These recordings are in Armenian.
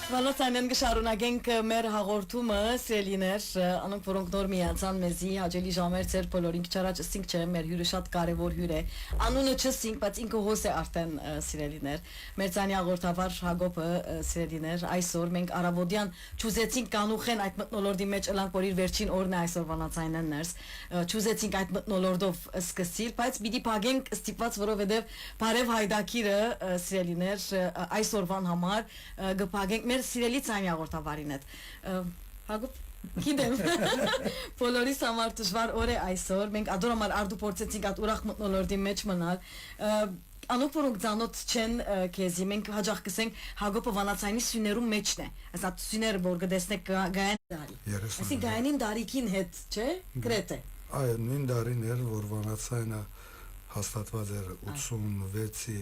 Վալոցանեն գշարունակենք մեր հաղորդումը սիրելիներ, անոնք որոնք նոր միացան մեզի հաջելի ժամեր ծեր բոլորին քչարաճ ասինք չէ, մեր հյուրը շատ կարևոր հյուր է, անունը չսինք, բայց ինքը հոս է արդեն սիրելիներ, մեր ցանի հաղորդավար Հակոբը սիրելիներ, այսօր մենք արաբոդյան ճուզեցինք կանուխեն այդ մտնոլորդի մեջ ըլանք, որ իր վերջին օրն է այսօր Վալոցանեն ներս, ճուզեցինք այդ մտնոլորդով սկսել, բայց պիտի փագենք ստիպված, որովհետև բարև հայդակիրը սիրելիներ այսօրվան համար գփագենք սիրելի ցանի հաղորդավարին հետ Հակոբ գիտեմ բոլորիս համար դժվար օր է այսօր մենք ադորամար արդու փորձեցինք այդ ուրախ մտնոլորդի մեջ մնալ անոնք որոնք ցանոթ չեն քեզի մենք հաջող կսենք Հակոբը Վանացյանի սյուներում մեջն է ասա սյուները որ կտեսնեք գայան դարի ասի գայանին դարիքին հետ չէ գրեթե այո նույն դարին էր որ Վանացյանը հաստատված էր 86-ի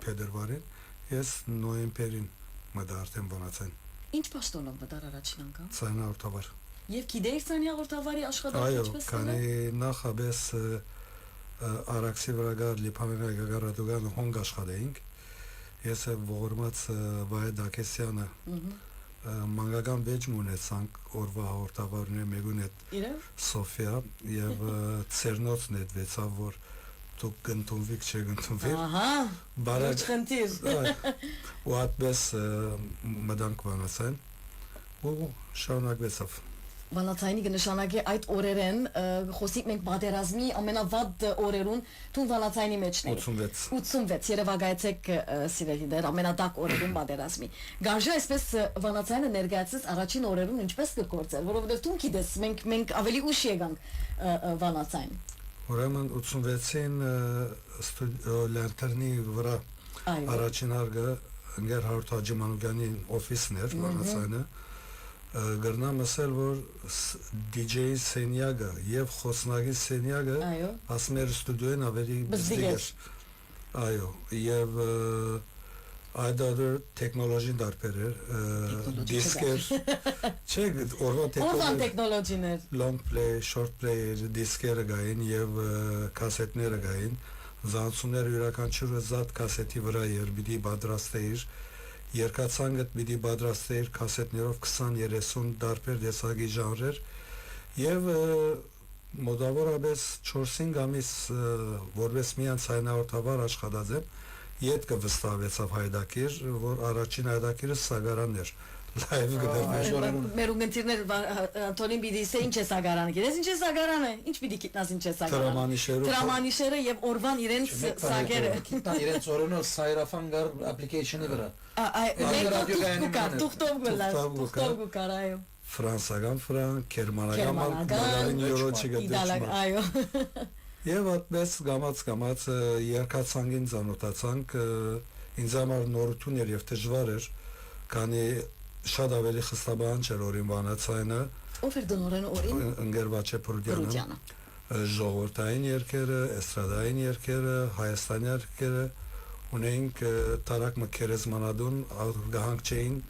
փետրվարին ես նոյեմբերին մտա արդեն Վանացյան Ինչ պաշտոնով մտար առաջին անգամ ցանի հաղորդավար Եվ գիտեիր ցանի հաղորդավարի աշխատանքը ինչպես այո քանի նախաբես Արաքսի վրա գար Լիփանենի Գագարադուգան հոնգ աշխատեինք ես ողորմած Վահե Դակեսյանը մանկական վեճ ունեցանք օրվա հաղորդավարների մեկուն հետ Սոֆիա եւ ծերնոցն հետ վեցավ որ դուք գտնվիք չգտնվիր ահա բարակ խնդիր ու այդպես մտանք Վանացյան ու շարունակվեցավ Վանացյանի կնշանակի այդ օրերեն խոսիկ մենք պատերազմի ամենավատ օրերուն թուն Վանացյանի մեջն է 86 երևակայեցեք սիրելիներ ամենադակ օրերուն պատերազմի գարժա այսպես Վանացյանը ներկայացած առաջին օրերուն ինչպես կգործեր որովհետև դու գիտես մենք ավելի ուշ եկանք Վանացյան Ուրեմն 86-ին լերտերնի վրա առաջին հարգը ընկեր Հարութ Հաջիմանուկյանի օֆիսն էր Վանացյանը գրնամ ասել որ DJ Սենյագը եւ Խոսնագի Սենյագը ասմեր ստուդիոյն ավելի բզդիգ էր այո եւ այդադր տեխնոլոգին դարբեր էր դիսկեր չէ օրվա տեխնոլոգիներ long play short play դիսկերը գային եւ կասետները գային զանցումները յուրաքանչյուրը զատ կասետի վրա էր պիտի պատրաստեիր երկացանգը պիտի պատրաստեիր կասետներով 20-30 դարբեր տեսակի ժանրեր եւ մոտավորապես 4-5 ամիս որպես միան ցայնահաղորդավար աշխատած եմ Ետ կվստահվեցավ հայդակիր, որ առաջին հայդակիրը Սագարանն էր, լայվ գտավ մեր ունգընտիրներ Անտոնին պիտի իսե ինչ է Սագարանը, գիտես ինչ է Սագարանը, ինչ պիտի գիտնաս ինչ է Սագարանը Տրամանիշերը և օրվան իրենց Սագերը Գիտնան իրենց օրոնով Սայրաֆան գար ապլիկեյշնի վրա Տուղտով գուկար, այո Ֆրանսական ֆրանկ, կերմանական մալարին յորոչի գտեչման Եվ այդպես գամած երկացանգին ծանոթացանք ինձ համար նորություն էր եւ դժվար էր քանի շատ ավելի խստաբան չէր օրին Վանացյանը ով էր դնորեն օրին ընկեր Վաչեփրուդյանը ժողովրդային երգերը էստրադային երգերը հայաստանի երգերը ունենք Տարակ Մկերեզմանադուն գահանք չէին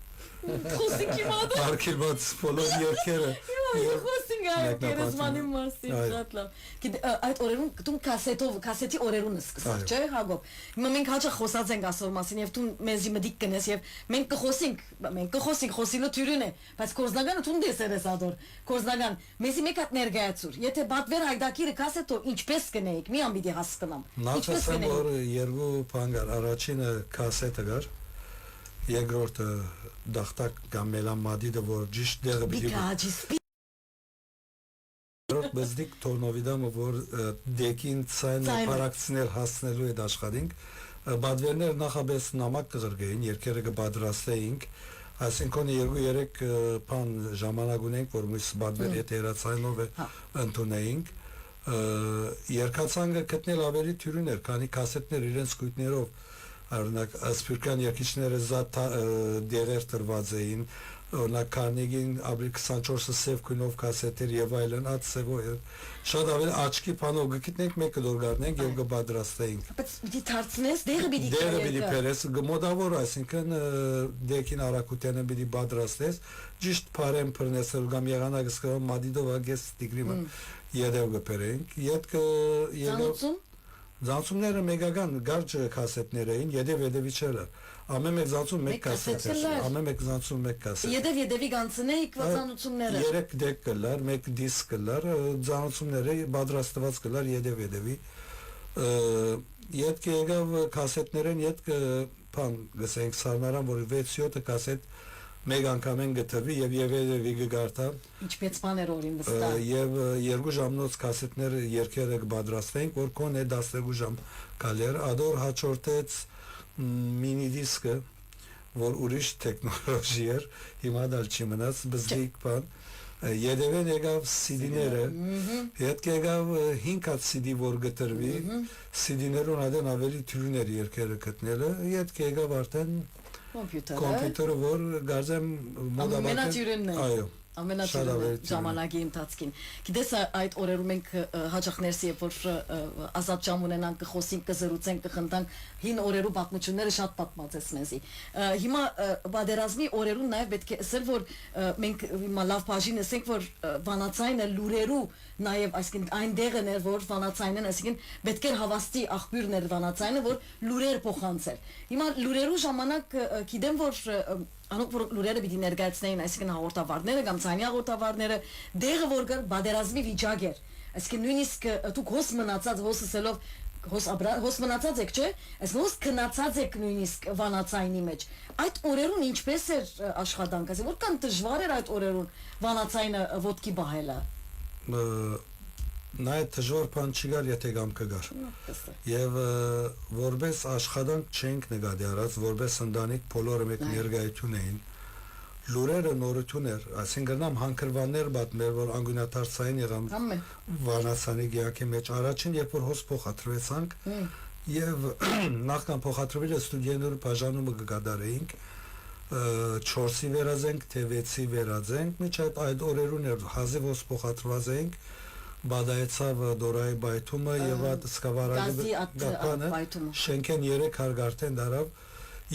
Խոսինքի մոտ Արկելված բոլոր երգերը Կերեզմանի մասի շատ լավ Այդ օրերուն դու կասետի օրերուն սկսած չէ Հակոբ Հիմա մենք հաճախ խոսած ենք ասոր մասին եւ դու մեզի մդիկ կնես եւ մենք կխոսենք խոսիլու թյուրին է բայց կորզնագանը դու դեսեր ես ադոր կորզնագան մեզի մեկ հատ ներկայացուր եթե բատվեր հայդակիրը կասետո ինչպես կնեիք մի ամբիդի հասկանամ ինչպես կնեիք որ երկու բան կար առաջինը կասետը կար երկրորդը դախտակ կամ մելամադիդը որ ճիշտ դեղը պիտի Բզդիկ Թորնովիդամը որ դեկին ցայնը պարակցներ հասնելու հետ աշխատենք բադվերներ նախաբես նամակ կղրգեին երկերը կբադրաստեինք այսինքն 2-3 բան ժամանակ ունենք որ մյուս բադվեր հետ երացայնով ընդունեինք երկացանգը գտնել ավելի թյուրին էր քանի կասետներ իրենց կույտներով Արնակ ասպիրկան երկիչները զատ դերեր տրված էին օրինակ Կարնեգին ապրի 24-ը սև քունով կասետեր եւ այլն այդ սեվո շատ ավելի աչքի բանով գտնենք մեկը դոր գարնենք եւ կբադրաստեինք բայց պիտի դարձնես դեղը պիտի փերես մոտավոր այսինքն դեկին արակությանը պիտի պատրաստես ճիշտ բարեմ բռնեսել կամ եղանակը սկսում մադիդով ագես տիգրիմը յետև գբերենք յետքը յետև Ձանցումները մեգական գարջ կասետներ էին, յետև-յետևիչերը, ամեն մեկ զանցում մեկ Մեկ կասետ կասետ էր, կլար։ ամեն մեկ զանցում մեկ կասետ։ Եդեվի գանցնեիք վացանությունները։ 3 դեք կլար, 1 դիսկ կլար, զանցումները պատրաստված կլար եդեվի։ Յետք եկավ կասետներեն յետք բան գսենք սարնարան որ 6-7 կասետ մեկ անգամ են գտվի եւ եդեվի գարտա Ինչպես բաներ օրին վստահ։ եւ 2 ժամնոց կասետներ երկերը կպատրաստենք որ կոնե 12 ժամ կալեր ադոր հաջորդեց մինի դիսկը որ ուրիշ տեխնոլոգիա էր հիմա դալ չի մնաց բզիկ բան Եդևեն եկավ CD-ները, հետ եկավ 5 հատ CD որ գտրվի, CD-ներուն adեն ավելի թյուրներ երկերը գտնելը, հետ եկավ արդեն կոմպյուտերը, որ գարձեմ ամենաթյուրինն է։ այո, Ամենաթյուրինը ժամանակի ընթացքին։ Գիտես այդ օրերում մենք հաճախ ներսի երբ որ ազատ ժամ ունենանք կխոսենք, կզրուցենք, կխնդանք հին օրերու պատմությունները շատ պատմած ես մեզի։ Հիմա բادرազմի օրերուն նաև պետք է ասել որ մենք հիմա լավ բաժին ասենք որ վանացայինը լուրերու նաև այսինքն այն դեղն էր որ վանացայինն այսինքն պետք էր հավաստի աղբյուրն էր վանացայինը որ լուրեր փոխանցեր։ Հիմա լուրերու ժամանակ գիտեմ որ անոնք որ լուրերը պիտի ներկայացնեին այսինքն հաղորդավարները կամ ցանի հաղորդավարները դեղը որ կար բادرազմի վիճակ էր այսինքն նույնիսկ դուք հոս մնացած հոսսելով հոս մնացած եք չէ այս հոս քնացած եք նույնիսկ վանացայինի մեջ այդ օրերուն ինչպես էր աշխատանքը ասեմ որքան դժվար էր այդ օրերուն վանացայինը ոտքի բահելը նա դժվար բան չգար եթե կամ կգար եւ որպես աշխատանք չենք նկատի արած որպես ընտանիք բոլորը մեկ ներկայություն էին լուրերը նորություն էր այսինքն նամ հանգրվաններ պատմեր որ անգունաթարցային եղան վանացանի գիակի մեջ առաջին երբ որ հոս փոխադրվեցանք եւ նախքան փոխադրվելը ստուդիաները բաժանումը կգադարեինք 4-ի վերածենք թե 6-ի վերածենք միջև այդ օրերուն էր հազիվ հոս փոխադրված էինք բադայեցավ դորայի բայթումը եւ այդ սկավառակի գապանը շենքեն 3 հարգ արդեն դարավ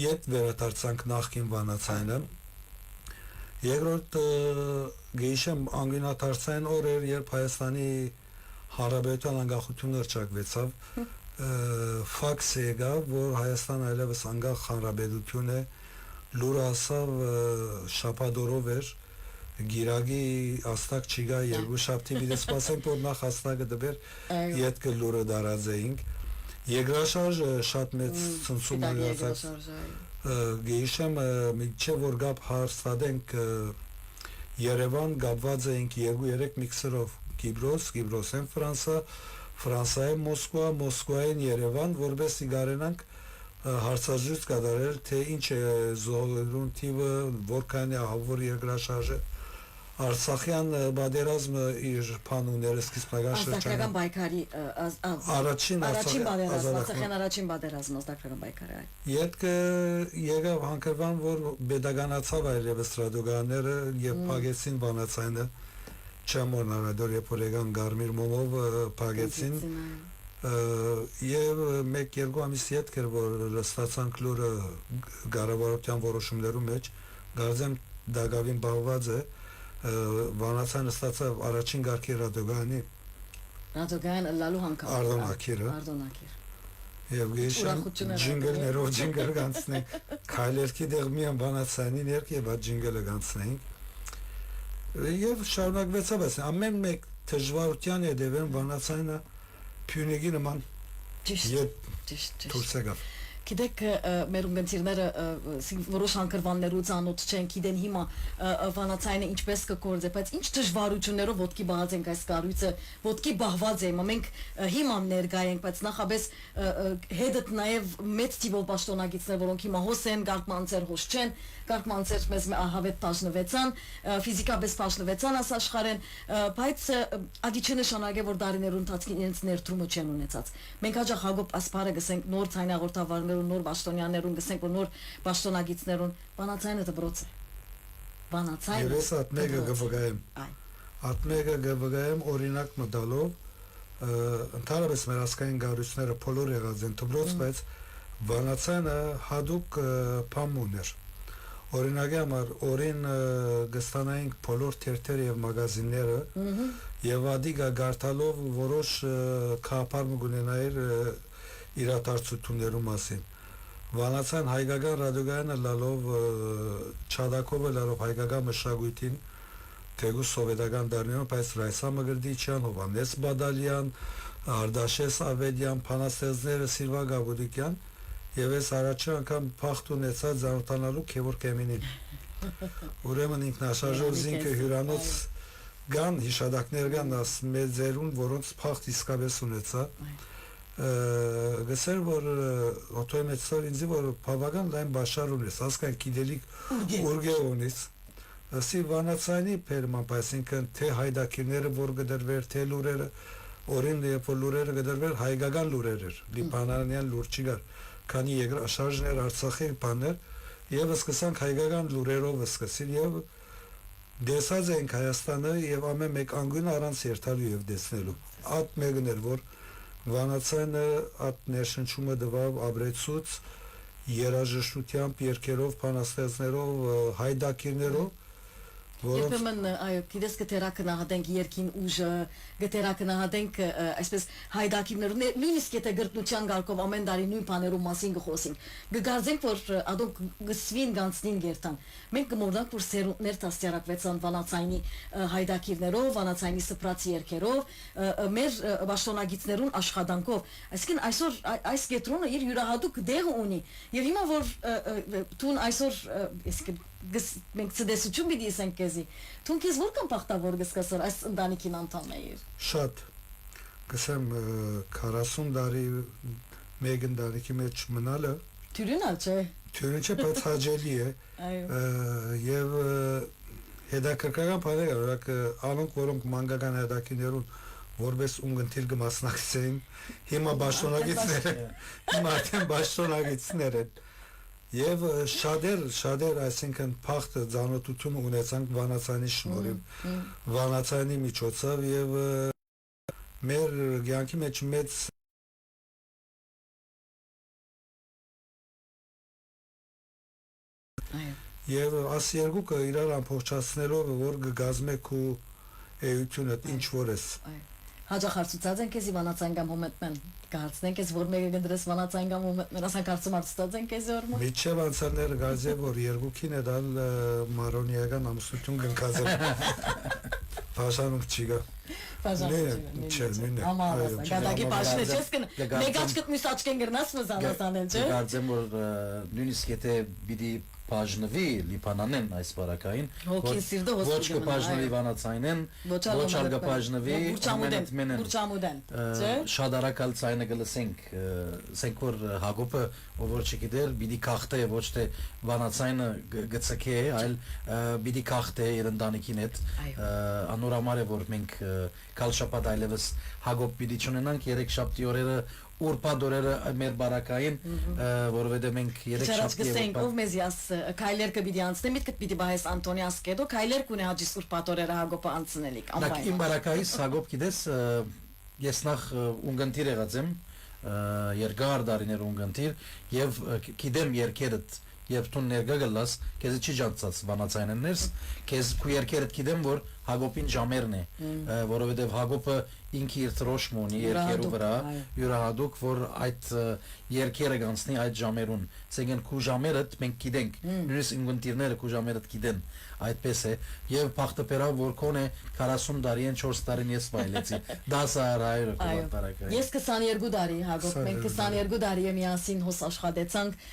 իդ վերադարձանք նախքին վանացայինը երկրորդ գեիշեմ անգինաթարցային օրեր երբ Հայաստանի Հանրապետության անկախությունը հռչակվեցավ ֆաքս եկավ որ Հայաստանը այլևս անկախ հանրապետություն է լուրը ասավ շաբաթօրով էր Գիրագի աստակ չիգա երկու շաբթի պիտի սպասենք որ նախ աստակը դբեր յետքը լուրը դարած էինք երկրաշարժը շատ մեծ ցնցում ունեցած գեիշեմ միջև որ գապ հարստադենք Երևան գապված էինք 2-3 միքսերով Կիպրոսեն Ֆրանսիայեն Մոսկվա Մոսկվայեն Երևան որովհետեւ գարենանք հարցազրույց կատարել թե ինչ է զոհերուն թիվը որքան է ահավոր երկրաշարժը Արցախյան բادرազմը իր փանուները սկզբնական շրջանում բայկարի առաջին Արցախյան առաջին բادرազմը ազատական բայկարը Յետքը եկավ հանգրվան որ pedagoganացավ այլևս ռադիոգաները եւ փագեցին վանացայինը չամորնարադոր երբ որ եկան Գարմիր Մոմով փագեցին եւ 1-2 ամիս յետք էր որ ստացանք լուրը կառավարության որոշումներու մեջ գարձեմ դագավին բաղված է վանացանը ստացավ առաջին գարկի ռադիոգանի լալու հանգամ Ардоնակիրը եւ գիշեր ջինգլներով ջինգլ գանցնենք քայլերքի դեղ միան վանացանին երկ եւ այդ ջինգլը գանցնենք եւ շարունակվեցավ այս ամեն մեկ դժվարության հետեւեն վանացանը Փյունեգի նման ճիշտ դուրսեգավ Գիտեք մեր ունգընտիրները որոշ հանգրվաններու ծանոթ չեն գիտեն հիմա վանացայինը ինչպես կկործե բայց ինչ դժվարություններով ոտքի բահած ենք այս կառույցը ոտքի բահված է մենք հիմա ներկայ ենք բայց նախաբես հետդ նաև մեծ տիպով պաշտոնագետներ որոնք հիմա հոս են գարկմանցեր հոս չեն գարկմանցեր մեզ հավետ բաժնվեցան ֆիզիկապես բաժնվեցան աս աշխարհեն բայց ադի չնշանակե որ դարիներու ընթացքին իրենց ներդրումը չեն ունեցած մենք հաջող Հակոբ Ասպարը գսենք նոր ցայնաղորդավարներ նոր պաշտոնյաներուն գսենք որ նոր պաշտոնագետներուն բանացայինը դբրոց է բանացայինը ես ատմեգը գվգայեմ օրինակ մտալով ընդհանրապես մեր ասկային գարույցները բոլոր եղած են դբրոց բայց բանացայինը հadoop փամուն էր օրինակի համար օրին գստանայինք բոլոր թերթերը եւ մագազինները եւ ադիգա գարտալով որոշ քապարմ գունենայր իրադարձություններու մասին Վանացան հայկական ռադիոգայանը լալով Չադակովը լալով հայկական մշակույթին թեգու սովետական դարներում բայց Ռայսա Մգրդիչյան, Հովանես Բադալյան, Արդաշես Ավետյան, Փանաստեղծները Սիլվա Գաբուդիկյան եւ այս առաջի անգամ փախտ ունեցած զանոթանալու Քևոր Կեմինին։ Ուրեմն ինքնաշարժով զինքը հյուրանոց գան հիշադակներ կան մեծերուն, որոնց փախտ իսկապես ունեցա։ Գսեր որ օտոմեծոր ինձ որ բավական լայն բաշար ունես, ասկան գիտելիք ուրգե ունես։ Ասի վանացանի պերման, այսինքն թե հայդակիրները որ գդրվեր, թե լուրերը, օրին երբ որ լուրերը գդրվեր, հայկական լուրեր էր, լիբանանյան լուր չկար, քանի երկրաշարժներ Արցախի բաներ, եւ սկսանք հայկական լուրերով սկսել եւ դեսած ենք Հայաստանը եւ ամեն մեկ անգույն առանց երթալու եւ դեսնելու։ Այդ մեկն էր որ Վանացանը այդ ներշնչումը դվավ Աբրեցուց երաժշտությամբ, երկերով, փանաստեղծներով, հայդակիրներով, որոնց Երբեմն այո, գիտես գտերակնահատենք երկին ուժը, գտերակնահատենք այսպես հայդակիրներով, նույնիսկ եթե գրտնության գարկով ամեն տարի նույն բաներով մասին գխոսենք, գգարձենք որ ադոնք գսվին գանցնին գերտան։ Մենք կմոռանանք որ սերունդներ դաստիարակվեցան վանացայինի հայդակիրներով, վանացայինի սպրացի երկերով, մեր պաշտոնագետներուն աշխատանքով։ Այսինքն այսօր այս կետրոնը իր յուրահատուկ դեղ ունի։ Եվ հիմա որ տուն այսօր այսինքն մենք ցդեսություն պիտի ասենք քեզի դու քեզ որքան բախտավոր գսկասոր այս ընտանիքին անդամ էիր շատ գսեմ 40 տարի մեկ ընտանիքի մեջ մնալը թյուրինալ չէ թյուրին չէ բայց հաճելի է եւ հետաքրքրական բան է որ անոնք որոնք մանկական հետաքիներուն որպես ունգընթիլ կմասնակցեին հիմա բաշտոնագետներ են Եվ շատեր, այսինքն փախտ ծանոթություն ունեցանք Վանացանի շնորհիվ, Վանացանի միջոցով եւ մեր կյանքի մեջ մեծ եւ աս երկուքը իրար ամփոփչացնելով որ կգազմեք ու էությունը ինչ որ էս Հաջախարծուծած են քեզ Վանացան կամ հոմետմեն կհարցնենք ես որ մեկը գնդրես Վանացան կամ հոմետմեն ասան կարծում արծած են քեզ օրմը Միջև անցանները գազե որ երկուքին է դալ մարոնիական ամուսնություն կնկազել Փաշանուկ չիգա Գադագի պաշնե չես կն մեկ աչքդ մյուս աչքեն գրնաս մզանաս անել չէ Կարծեմ որ նույնիսկ եթե պիտի բաժնվի Լիբանանեն այս բարակային ոչ կբաժնվի Վանացայինեն ոչ ալ կբաժնվի Բուրչամուդեն շատ արագ ցայնը գլսենք սենք որ Հակոբը ով որ չգիտեր պիտի քախտե ոչ թե Վանացայինը գծկե այլ պիտի քախտե իր ընտանիքին հետ անորամար է որ մենք կալշապատ այլևս Հակոբ պիտի չունենանք 3 շաբթի օրերը Ուրպադորերը մեր բարակային որովհետև մենք 3 շաբթի գսենք ով մեզի աս քայլեր կպիտի անցնի միտքդ պիտի բայես Անտոնիաս կեդո քայլեր կունի հաջիս ուրպադորերը Հակոբը անցնելիք անպայն իմ բարակայից Հակոբ գիտես ես նախ ունգընտիր եղած եմ երկար դարիներ ունգընտիր եւ գիտեմ երկերդ Եվ տուն ներգա գլաս, քեզ չի ջանցած Վանացայիններս, քեզ քու երկերդ գիտեմ որ Հակոբին ժամերն է, որովհետև Հակոբը ինքը իր տրոշմ ունի երկերու վրա, յուրահատուկ որ այդ երկերը գանցնի այդ ժամերուն, ցեգեն քու ժամերդ մենք գիտենք, նույնիսկ ինգունտիրները քու ժամերդ գիտեն, այդպես է, եւ փախտապերավ որ կոնե 40 տարին 4 տարին ես վայելեցի, 10,000 կոպարակա։ Ես 22 տարի Հակոբ, մենք 22 տարի միասին հոս աշխատեցանք,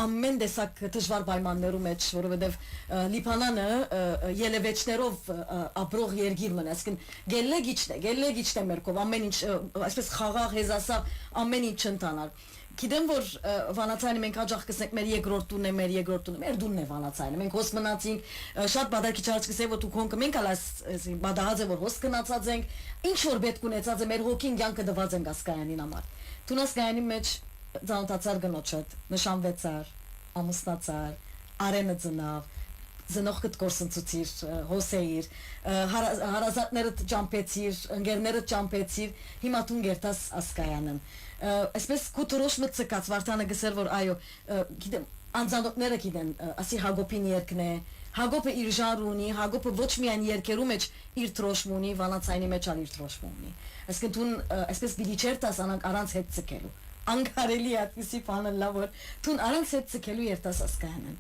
ամեն տեսակ դժվար պայմաններում մեջ, որովհետև Լիբանանը ելևեջներով ապրող երկիր մնա, այսինքն գելեգիչն է մերկով, ամեն ինչ, այսպես խաղաղ հեզասավ, ամեն ինչ ընտանար։ Գիտեմ որ Վանացայինը մենք հաջող կսենք մեր երկրորդ տունն է, մեր դունն է Վանացայինը։ Մենք հոս մնացինք, շատ բադակի չարած կսե որ դու կոնքը մենք ալաս բադահած է որ հոս գնացած ենք, ինչ որ պետք ունեցած է մեր հոգին կյանքը դված ենք ասկայանին համար։ Տունասկայանի մեջ ծանոթացար գնոջդ, նշանվեցար, ամուսնացար, արենը ծնավ Զնողքդ կորսնցուցիր, հոսեիր, հարազատներդ ճամպեցիր, ընկերներդ ճամպեցիր, հիմա տուն գերտաս ասկայանն։ Այսպես կուտուրոշ մծկած Վարդանը գսեր որ այո, գիտեմ, անձանոթները գիտեն, ասի Հակոբին երկն է, Հակոբը իր ժանր ունի, Հակոբը ոչ միայն երկերու մեջ իր տրոշմ ունի, Վանացայինի մեջ ալ իր տրոշմ ունի։ Այսինքն տուն այսպես բիլիչերտաս անանք առանց հետ ցկելու։ անկարելի է այդպիսի բանը լավ որ դու առանց այդ ցկելու երտասաս կյանեն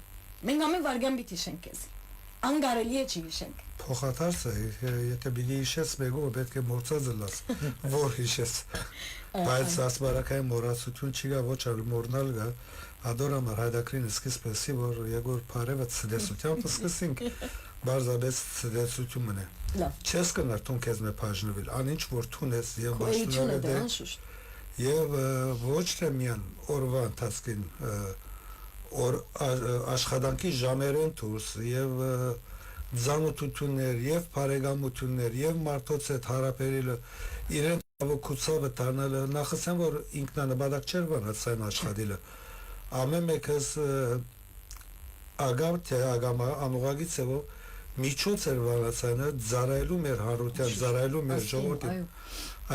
մենք ամեն վարգան պիտի հիշենք քեզ անկարելի է չի հիշենք փոխադարձը եթե բիդի հիշես մեկը պետք է մորցած լաս որ հիշես բայց ասպարակային մորացություն չի գա ոչ այլ մորնալ գա ադորամար հայդակրին սկսպեսի որ Եգոր Փարևը ցդեսությամբ սկսենք բարձաբես ցդեսություն մնա լավ չես կնար տուն քեզ մե բաժնվել անինչ որ թունես եւ բաշնալը բաշնալը եւ ոչ թե միան օրվա ընթացքին օր աշխատանքի ժամերեն դուրս եւ զանոթություններ եւ բարեկամություններ եւ մարդոց հետ հարաբերելը իրեն ավոկուցավը տանելը նախասեմ որ ինքնանպատակ չէր վանացան աշխատելը ամեն մեկս ագամ թե ագամա անուղագից է որ միջոց էր վանացանը ծառայելու մեր հարության ծառայելու մեր ժողովրդին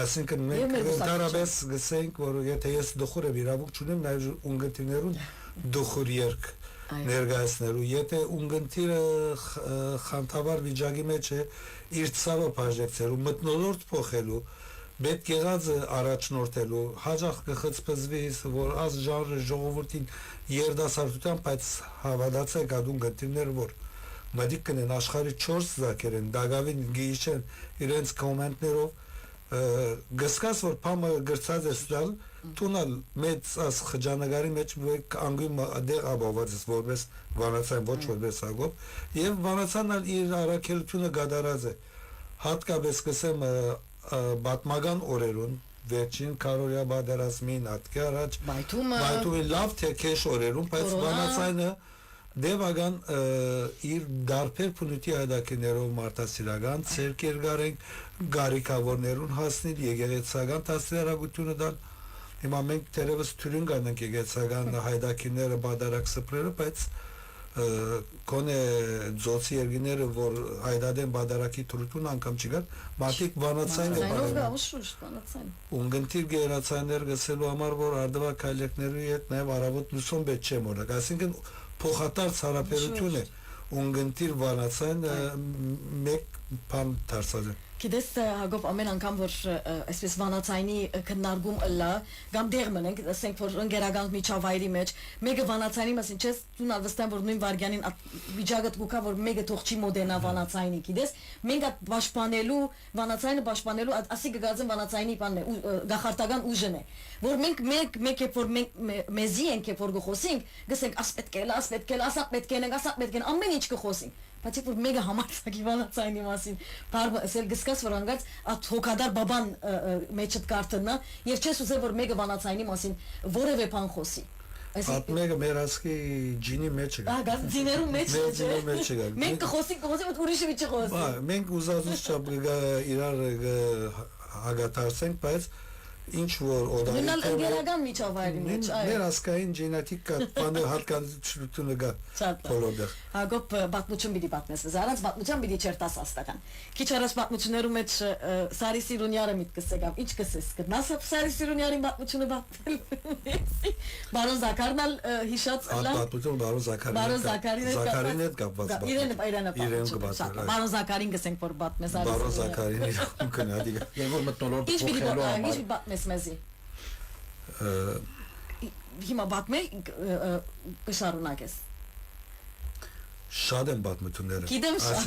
այսինքն մենք ընդհանրապես գսենք որ եթե ես դխուր եմ իրավունք չունեմ նաև ունգընտիրներուն դխուր երկ ներկայացնելու եթե ունգընտիրը խանդավառ վիճակի մեջ է իր ցավը բաժնեցելու մտնոլորտ փոխելու պետք եղած առաջնորդելու հաջող կխցպզվի որ աս ժանրը ժողովրդին երդասարտության բայց հավատացեք ադուն գտիներ որ մտիկ կնեն աշխարհի 4 զակերեն դագավին գիչեն իրենց կոմենտներով գսկաս որ փամը գրծած է ստալ տունալ մեծ աս խճանագարի մեջ անգույն դեղ աբաված որպես վանացան ոչ որպես ագով եւ վանացանալ իր առաքելությունը գադարած է հատկապես կսեմ բատմական օրերուն վերջին կարորյա բادرազմին ատկի առաջ բայթումը լավ թե քեշ օրերուն բայց վանացանը դեվագան իր դարբեր փունուտի ադակներով մարտասիրական ցերկերգարեն գարիկավորներուն հասնել եկեղեցական տասներագությունը դալ հիմա մենք դերևս թյուրին կանենք եկեղեցական հայդակիները բادرակ սփրերը բայց կոնե ծոցի երգիները որ հայդադեն բادرակի թրուտուն անգամ չգար մարդիկ վանացային ունգընտիր գերացաներ գսելու համար որ արդվա քայլեկների հետ նաև արավոտ լուսոն պետք չէ մորակ այսինքն փոխադարձ հարաբերություն է ունգընտիր վանացան մեկ բան դարձած է Գիտես Հակոբ ամեն անգամ որ այսպես վանացայինի քննարկում ըլլա կամ դեղ մնենք ասենք որ ընկերական միջավայրի մեջ մեկը վանացայինի մասին չես դու նավստան որ նույն վարգյանին վիճակը գուկա որ մեկը թող չի մոդենա վանացայինի գիտես մենք այդ պաշտպանելու վանացայինը պաշտպանելու ասի գազն վանացայինի բանն է գախարտական ուժն է որ մենք մեկ է որ մենք մեզի ենք որ գխոսենք գսենք աս պետք է ասա պետք է ամեն ինչ գխոսենք բայց որ մեկը համարձակի վանացայինի մասին բարը ասել գսկաս որ անգած at հոգադար բաբան մեջդ կարտնա եւ չես ուզել որ մեկը վանացայինի մասին որևէ բան խոսի At mega merasky ջինի մեջ է Ահա ջիներու մեջ է մենք կխոսենք որ ուրիշը մի չխոսի մենք ուզածուց չափ իրար հագատարցենք բայց ինչ որ օրդայնալ ընկերական միջավայրի մեջ այո ներասկային ջենետիկ բանը հատկանշությունը գա բոլորտեղ Հակոբ պատմություն պիտի պատմես զարած պատմության պիտի չերտաս աստական քիչ առաջ պատմություններու մեջ Սարի Սիրունյարը միտքս եկավ ինչ կսես կնաս Սարի Սիրունյարին պատմությունը պատմել Բարոն Զաքարնալ հիշած լավ պատմություն Բարոն Զաքարին հետ կապված իրեն կպատմել Բարոն Զաքարին գսենք որ պատմես Բարոն Զաքարին իրոք կնադի եւ որ մտնոլորտ փոխելու համար մեզի հիմա պատմել կշարունակես շատ են պատմությունները գիտեմ շատ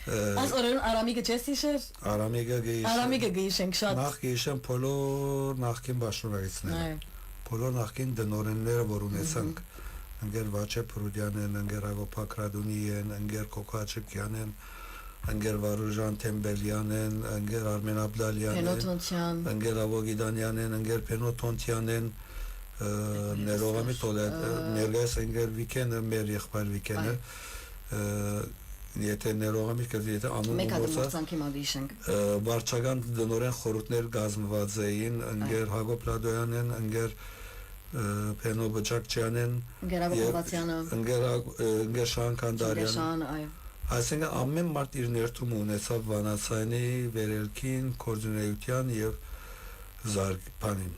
Այս օրերուն Արամիկը չես հիշեր Արամիկը գիշենք շատ նախ գիշեմ բոլոր նախկին բաշնորագիցները բոլոր նախկին դնորենները որ ունեցանք ընկեր Վաչե Պրուդյանեն ընկեր Ագոփա Կրադունիեն ընկեր Կոկաչիկյանեն Անգեր Վարուժան Թեմբելյանեն, Անգեր Արմեն Աբդալյանեն, Անգեր Ավոգիդանյանեն, Անգեր Փենոթոնտյանեն, ներողամի տոլ ներգայս Անգեր Վիկենը մեր եղբայր Վիկենը, եթե ներողամի կզի եթե անունը գործա, վարչական դնորեն խորհուրդներ գազմված էին, Անգեր Հակոբ Լադոյանեն, Անգեր Փենո Բճակչյանեն, Անգեր Աբովացյանը, Անգեր Շահան Քանդարյանը, այո Այսինքն ամեն մարդ իր ներդրումը ունեցավ վանացայինի վերելքին, կորձունեության եւ զարգացումին։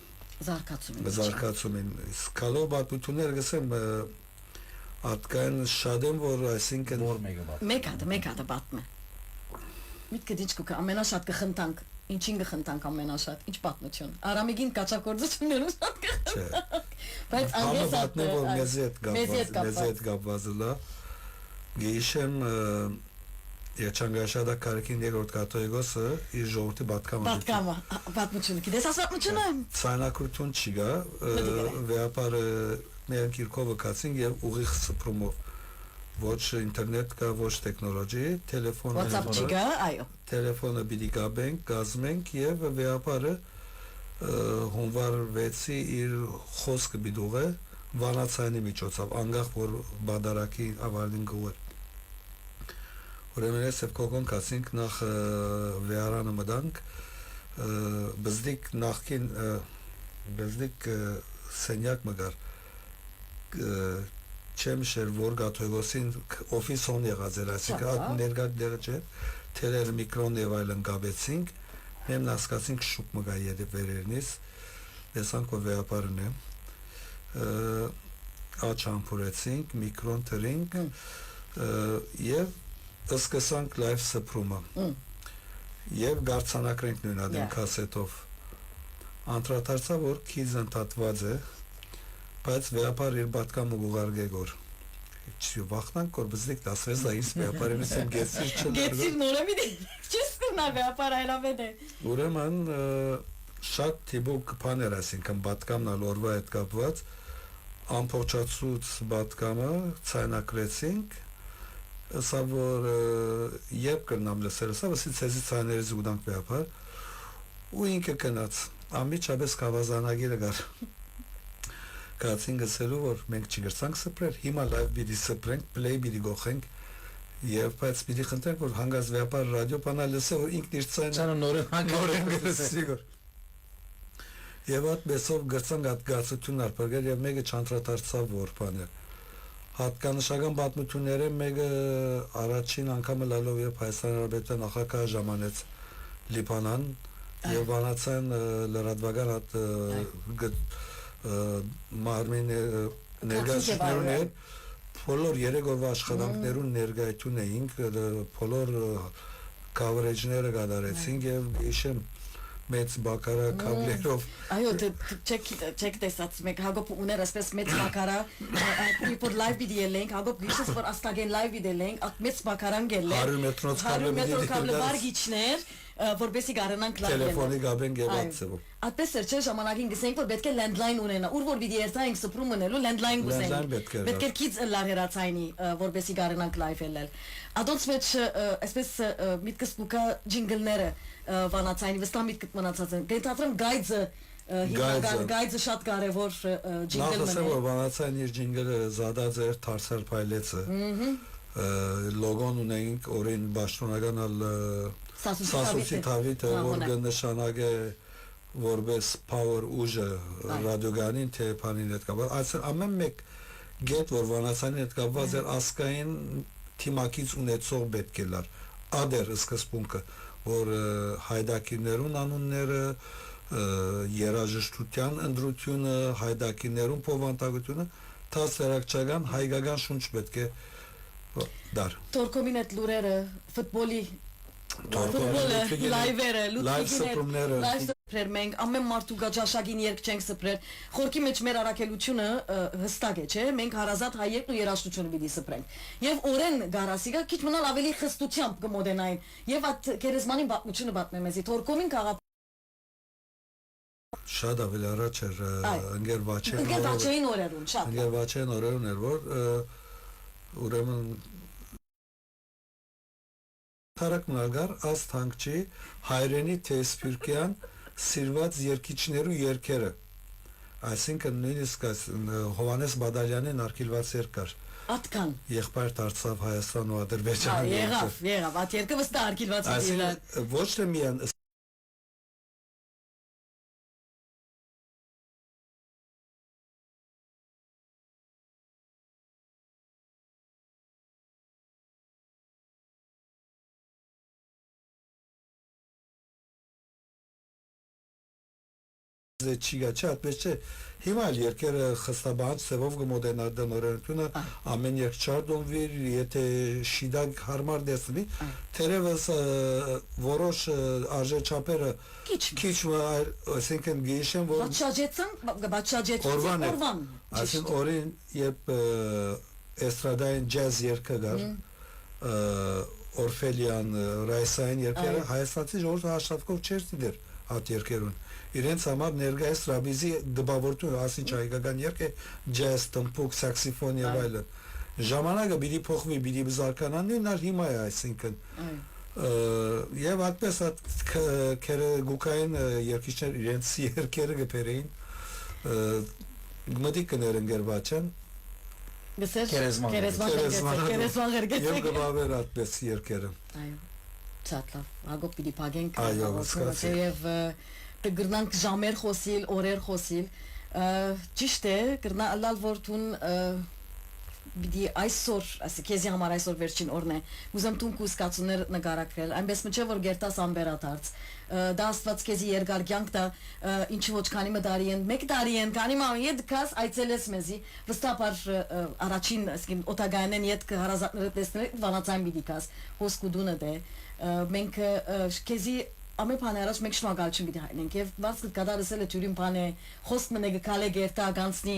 Սկալով պատմություններ գսեմ ատկան շատ եմ որ այսինքն որ մեկը պատմը։ Մեկ հատ պատմը։ Միտքը դիչ կուկա ամենաշատ կխնդանք Ինչին կխնդանք ամենաշատ, ինչ պատմություն։ Արամիկին կաչակորձություններում շատ Չէ։ բայց Համը անգես վատնե որ մեզի հետ կապված լա։ Գեիշեմ Երջանկաշադա կարեկին երկրորդ կաթողիկոսը իր ժողովրդի պատկամը, պատմությունը։ Գիտես այս պատմությունը։ ցայնակրություն չի գա, վեապարը մեր Կիրկովը կացին եւ ուղիղ սփռումով ոչ ինտերնետ կա, ոչ տեխնոլոգի, տելեֆոնը WhatsApp չի գա, այո։ Տելեֆոնը պիտի կապենք, կազմենք եւ վեապարը հունվար 6-ի իր խոսքը պիտի ուղե վանացանի միջոցով, անգախ որ բադարակի ավալին գուր։ Ուրեմն ես կողոն կասինք նախ վեարանը մտանք բզդիկ նախքին բզդիկ սենյակ մգար չեմ շեր որ գաթողոսին օֆիսոն եղած էր այսինքն այդ ներկա դերը չէ տելեր միկրոն եւ այլն գաբեցինք hem հասկացինք շուկ մգա երբ վերերնից տեսանք որ վեապարն է աչամփուրեցինք միկրոն տրինք եւ սկսանք լայվ սփռումը եւ գարցանակրենք նույնադեմ կասետով անդրադարձա որ քիզ ընդհատված է բայց վեապար իր պատկամը գուղարգեգոր չի վախնանք որ բզդիկ դասվեց դա ինձ վեապարենից եմ գեցիր չլարը գեցիր նորեմի չես կնա վեապար այլավետ է ուրեմն շատ թիբուկ բաներ ասինքն պատկամն ալ օրվա հետ կապված ամփոփչացուց պատկամը ցայնակրեցինք սա որ երբ կրնամ լսել սա վասի ցեզի ցաներից ուդանք վեապար ու ինքը կնաց ամիջապես կավազանագիրը գար Կացին գսելու որ մենք չգրցանք սպրել, հիմա լայվ պիտի սպրենք, պլեյ պիտի գողենք եւ բայց պիտի խնդրենք որ հանգած վեապար ռադիո բանալ լսե որ ինքն իր ցայնը նորեն գսիգոր Եվ այդ բեսով գրծանք այդ գացությունն արփրկել եւ մեկը չանդրադարձավ որ բանը հատկանշական պատմությունները մեկը առաջին անգամը լալով եւ Հայաստան Հանրապետության նախագահ ժամանեց Լիբանան եւ վանացան լրատվական այդ մարմին ներկայացուցիչներուն հետ բոլոր երեք օրվա աշխատանքներուն ներկայացուն էինք բոլոր coverage-ները կատարեցինք եւ իշեմ մեծ բակարա կաբլերով այո չեք տեսած մեկ Հակոբ ուներ այսպես մեծ բակարա իբր լայվ վիդեո լենք Հակոբ գիշես որ աստագեն լայվ վիդեո լենք այդ մեծ բակարան գել 100 մետրոց կաբլը վարգիչներ որբեսի գարանանք լայվ տելեֆոնի գաբեն գեվացեվով Այդպես էր չէ ժամանակին գսենք որ պետք է landline ունենա ուր որ վիդեո երթային սփռում ունելու landline գսենք պետք է քիծ լար հերացայինի որբեսի գարանանք լայվ ելնել Ադոնց մեջ այսպես միտքս կուկա ջինգլները վանացայինի վստահ միտքդ մնացած են դեթատրոն գայձը շատ կարևոր ջինգլ մնա Նախ վանացային իր ջինգլը զադած էր թարսել փայլեցը լոգոն ունենք օրին պաշտոնական Սասուսի թավիթը որ կնշանակե որպես power ուժը ռադիոգանին թե բանին հետ կապված այս ամեն մեկ գետ որ վանացանի հետ կապված էր ասկային թիմակից ունեցող պետք է լար ադեր սկզբունքը որ հայդակիներուն անունները երաժշտության ընդրությունը հայդակիներուն փոխանցությունը տասերակցական հայկական շունչ պետք է դար Տորկոմին այդ լուրերը ֆուտբոլի լայվերը լուծիգները սպրեր մենք ամեն մարդու գաճաշագին երկ չենք սպրեր խորքի մեջ մեր առաքելությունը հստակ է չէ մենք հարազատ հայերն ու երաժշտությունը պիտի սպրենք եւ օրեն գարասիգա քիչ մնալ ավելի խստությամբ կմոդենային եւ այդ գերեզմանին պատմությունը պատմեմ մեզի Թորկոմին քաղաք շատ ավելի առաջ էր ընկեր Վաչեին օրերուն շատ ընկեր Վաչեին օրերուն էր որ ուրեմն Տարակ մնալգար աս թանկչի հայրենի թե սպյուրկյան սիրված երկիչներու երկերը այսինքն նույնիսկ Հովանես Բադալյանին արկիլված երկար Ատկան եղբայր դարձավ Հայաստան ու Ադրբեջան եղավ այդ երկը վստահ արկիլված է ոչ թե միան Չիգա չէ, այդպես չէ։ Հիմա էլ երկերը խստաբան ծևով կմոդենադան օրենությունը ամեն երկ չարդոնվիր, եթե շիդակ հարմար դեսնի, թերևս որոշ արժեչապերը քիչ այսինքն գիշեն, որ Օրվան այսինքն օրին երբ էստրադային ջազ երգը գար, Օրֆելյան, Ռայսային երկերը հայաստանցի ժողովուրդը հաշտարկով չէր դիտեր այդ երկերուն։ Իրենց համար ներկայիս ռաբիզի դպավորություն ասին հայկական երգ է ջազ, տմփուկ, սաքսիֆոն եւ այլն։ Ժամանակը պիտի փոխվի, պիտի բզարկանա, նույնն էլ հիմա է, այսինքն եւ այդպես քերեգուկային երկիչներ իրենց երկերը գբերեին գմդի կներեն գերբաչան Քերեզման եւ գբավեր այդպես երկերը։ Այո, ցածլավ, հագոպ պիտի փագենք եւ կգրնանք ժամեր խոսիլ, օրեր խոսիլ, ճիշտ է, կրնա ալալ որթուն պիտի այսօր, ասի քեզի համար այսօր վերջին օրն է, ուզեմ տուն կուսկացուներ նկարակրել, այնպես մը չէ, որ գերտաս ամբերաթարց, դա աստված քեզի երկար կյանք դա ինչի ոչ քանի մդարի են, մեկ տարի են, քանի ման ետ կաս այցելես մեզի, վստահ առաջին, ասկին օտագայնեն ետ հարազատները տեսնել, վանացան պիտի կաս, հոսկուդունը դե, մենք քեզի ամեն բան առաջ մեկ շնորհակալություն պիտի հայտնենք եւ բաց կդարսել է ջուրին բանը խոսք մնե գալե գերտա գանցնի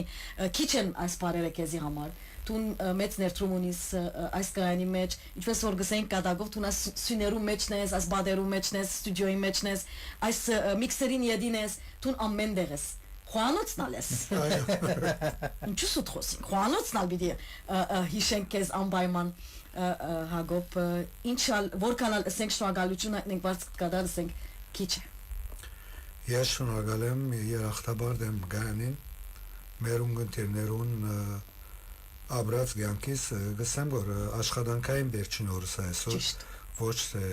քիչեն այս բարերը քեզի համար տուն մեծ ներդրում ունիս այս կայանի մեջ ինչպես որ գսենք կադագով տուն այս սյուներու մեջն ես այս բադերու մեջն ես ստուդիոյի մեջն ես այս միքսերին յեդին ես տուն ամեն դեղես Խոանոցնալ ես ինչու սուտ խոսին խոանոցնալ պիտի հիշենք քեզ անպայման Հագոպ ինչալ որքանալ ասենք շնորհակալություն հայտնենք բարձ կդար ասենք քիչ է Ես շնորհակալ եմ երախտաբար եմ գանին մեր ունգընտիրներուն աբրած ցանկիս գսեմ որ աշխատանքային վերջին օրս այսօր ոչ թե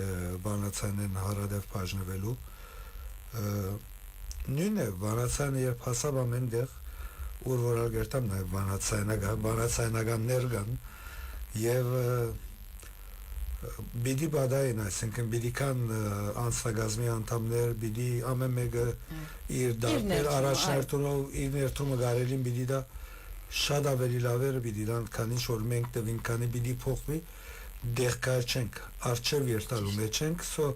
բանացանեն հարադեպ բաժնվելու նույնն է բանացանը երբ հասավ ամենտեղ ուր որ ալգերտամ նաև բանացայնականներ կան եւ բիդի բադային այսինքն բիդի կան անցագազմի անդամներ բիդի ամեն մեկը իր դարբեր առաջնորդելով իր ներդրումը գարելին բիդի դա շատ ավելի լավեր բիդի դան քան ինչ որ մենք տվին քանի բիդի փոխվի դեղ կարչենք արչև երթալու մեջ ենք սո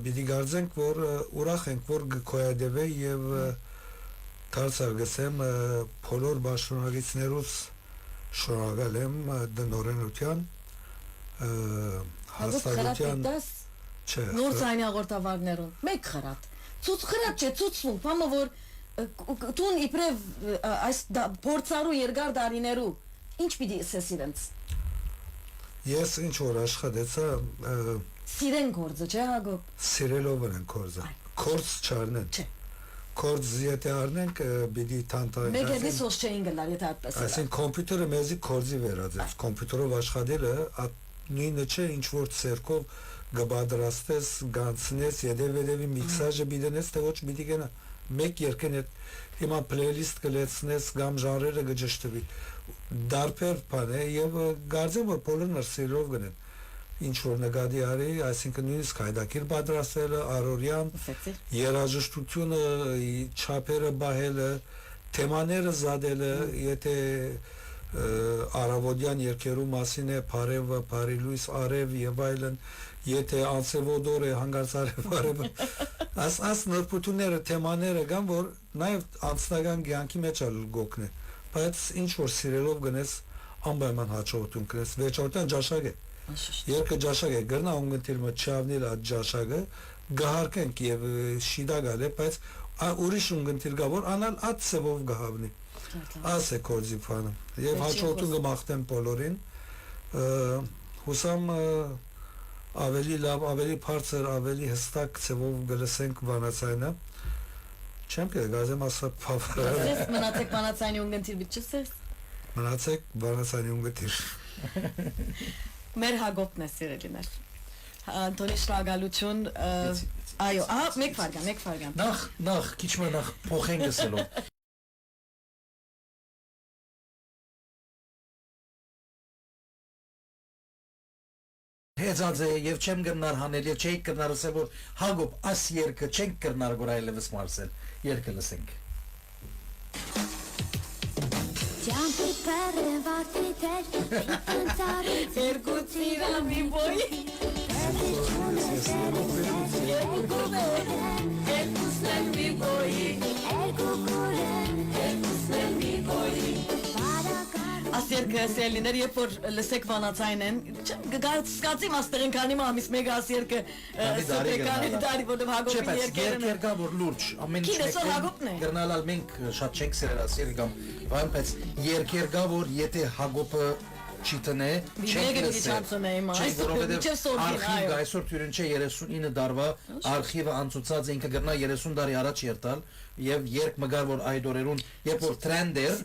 բիդի գարձենք որ ուրախ ենք որ գոյադեվե եւ դարձար գսեմ բոլոր բաշխոնագիցներուց շնորհակալ եմ դնորենության հաստատության չէ նոր ցայնի հաղորդավարներուն մեկ խրատ ցույց խրատ չէ ցույցում բամը որ տուն իբրև այս փորձարու երկար դարիներու ինչ պիտի ասես իրենց ես ինչ որ աշխատեցա սիրեն գործը չէ Հագոպ սիրելով են գործը կորց չառնեն չէ կորձ եթե առնենք բիդի տանտա մեկ էլի սոց չէին գնալ եթե այդպես այսինքն կոմպյուտերը մեզի կորձի վերածեց կոմպյուտերով աշխատելը նույնը չէ ինչ որ ցերկով գբադրաստես գանցնես եդեվեդեվի միքսաժը բիդենես թե ոչ բիդի գնա մեկ երկեն այդ հիմա պլեյլիստ կլեցնես գամ ժանրերը գճշտվի դարբեր բան է եւ գարձեմ որ բոլորն սիրով գնեն ինչ որ նկատի արի, այսինքն նույնիսկ հայդակիր պատրաստելը, առօրյան, երաժշտությունը, չափերը բահելը, թեմաները զադելը, եթե արավոդյան երկերու մասին է Փարևը, Փարիլույս, Արև եւ այլն, եթե անցևոդոր է հանգարցարև Արևը, այս նրբությունները, թեմաները կան, որ նաեւ անձնական կյանքի մեջ ալ գոքն է, բայց ինչ որ սիրելով գնես անպայման հաջողություն կրես, վերջորդյան ջաշակ է Երկը ջաշակ է գրնա ունգընտիրմը չավնիլ այդ ջաշակը գահարկենք եւ շիդա գալ է բայց ուրիշ ունգընտիր գա որ անալ այդ սևով գահավնի աս է կորձի փանը եւ հաջողություն կմաղթեմ բոլորին հուսամ ավելի լավ ավելի բարձր ավելի հստակ սևով գլսենք վանացայինը չեմ կգազեմ ասա փավրը մնացեք վանացայինի ունգընտիր բիչսես մնացեք վանացայինի ունգընտիր Մեր Հագոպն է սիրելիներ Անտոնի շնորհակալություն այո մեկ ֆարգան նախ քիչ նախ փոխենք ասելով Հեծած է եւ չեմ գնար հանել եւ չէի գնար ասել որ Հագոպ աս երկը չենք գնար գոր այլևս մարսել երկը լսենք Jumpy pere vati ter cantare Երկու ծիրամի բոյի Երկուսն են մի բոյի Աս երկը սելիներ, երբ որ լսեք վանացայն են, սկացիմ աստեղին կանի մամիս մեգ աս երկը սոպեկանի դարի, որով հագոպին երկերն են։ երկերգա որ լուրջ, ամեն Քիդ էսօր Հակոբն է։ գրնալալ մենք շատ չենք սերել աս երկգամ, բայց երկերգա որ եթե Հակոբը չիտնե, չենք լսել, որովհետև արխիվ այսօր թյուրին չէ 39 դարվա արխիվը անցուցած ինքը գրնա 30 դարի առաջ երտալ եւ երկ մգար որ այդ օրերուն երբ որ տրենդ էր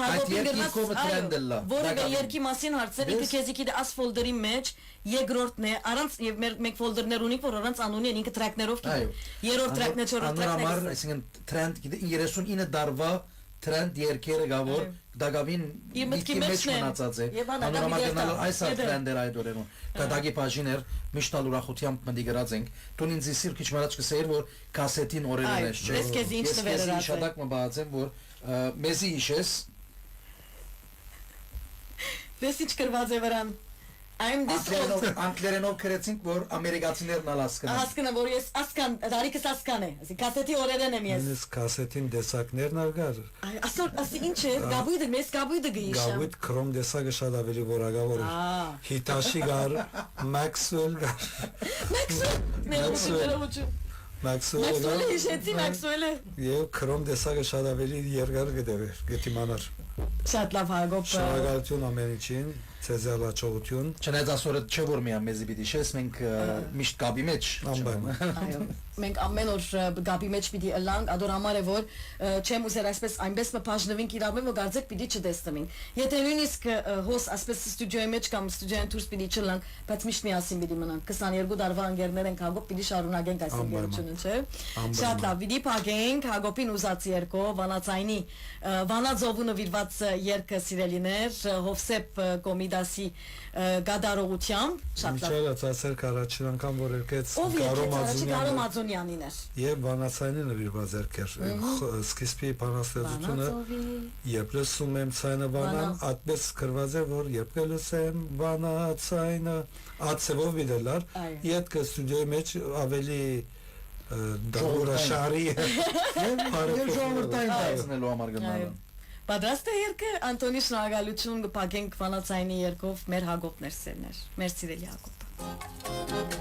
այդ երկի կողմը տրենդը լա որը երկի մասին հարցեր ինքը քեզի գիտի աս ֆոլդերի մեջ երկրորդն է առանց եւ մենք ֆոլդերներ ունենք որ առանց անունի են ինքը տրակներով գիտի երրորդ տրակն է չորրորդ տրակն է այսինքն տրենդ գիտի 39 դարվա տրենդ երկերը գավոր դագավին մտքի մեջ մնացած է անորամագնալ այս տրենդեր այդ օրերուն դագի բաժիներ միշտալ ուրախությամբ մտի գրած ենք տուն ինձ իսիր քիչ մարաճ կսեիր որ կասետին օրերն է չէ ես քեզ ինչ նվերած ես շատակ մը բացեմ որ մեզի իշես դες ինչ կրված է վրան I'm this old անգլերենով գրեցինք որ ամերիկացիներն ալ հասկնա որ ես ասկան դարիքս ասկան է ասի կասետի օրերն եմ ես Նույնիսկ կասետին դեսակներն արգար ասոր ասի ինչ է գաբույդը մեզ գաբույդը գիշա Գավույթ քրոմ դեսակը շատ ավելի որակավոր է Հիտաշի գար Մաքսուել գար Մաքսուելը հիշեցի Մաքսուելը Եվ քրոմ դեսակը շատ ավելի երկար գտիմանար Շատ լավ Հակոբ Շնորհակալություն ամեն ինչին Ցեզի հաջողություն Չնայած ասորը չէ որ միա մեզի պիտի շես մենք միշտ գաբի մեջ Այո մենք ամեն օր գաբի մեջ պիտի ըլանք ադոր համար է որ չեմ ուզեր այսպես այնպես մփաժնվենք իրար մեջ որ գարձեք պիտի չտեսնվենք եթե նույնիսկ հոս այսպես ստուդիոյի մեջ կամ ստուդիոյին դուրս պիտի չլանք բայց միշտ միասին պիտի մնանք 22 տարվա ընկերներ ենք Հակոբ պիտի շարունակենք այս ընկերությունը չէ շատ լավ պիտի փակենք Հակոբին ուզած երկո վանացայնի վանաձովու նվիրված երկը սիրելիներ Հովսեփ Կոմիդասի գադարողությամբ շատ լավ Միչելը ծասեր կարաչին անգամ որ երկեց Գարո Մազոնյանին էր Եվ վանացայինը նվիրված երկեր սկիզբի բանաստեղծությունը երբ լսում եմ ցայնը վանան այդպես գրված է որ երբ կլսեմ վանացայինը ացևով վիդելար յետքը ստուդիոյի մեջ ավելի դուրը շարի եւ ժողովրդային դարձնելու համար գնալու Պատրաստ է երկը Անտոնի շնորհակալություն կփակենք վանացայինի երկով մեր Հակոբներ սերներ մեր սիրելի Հակոբ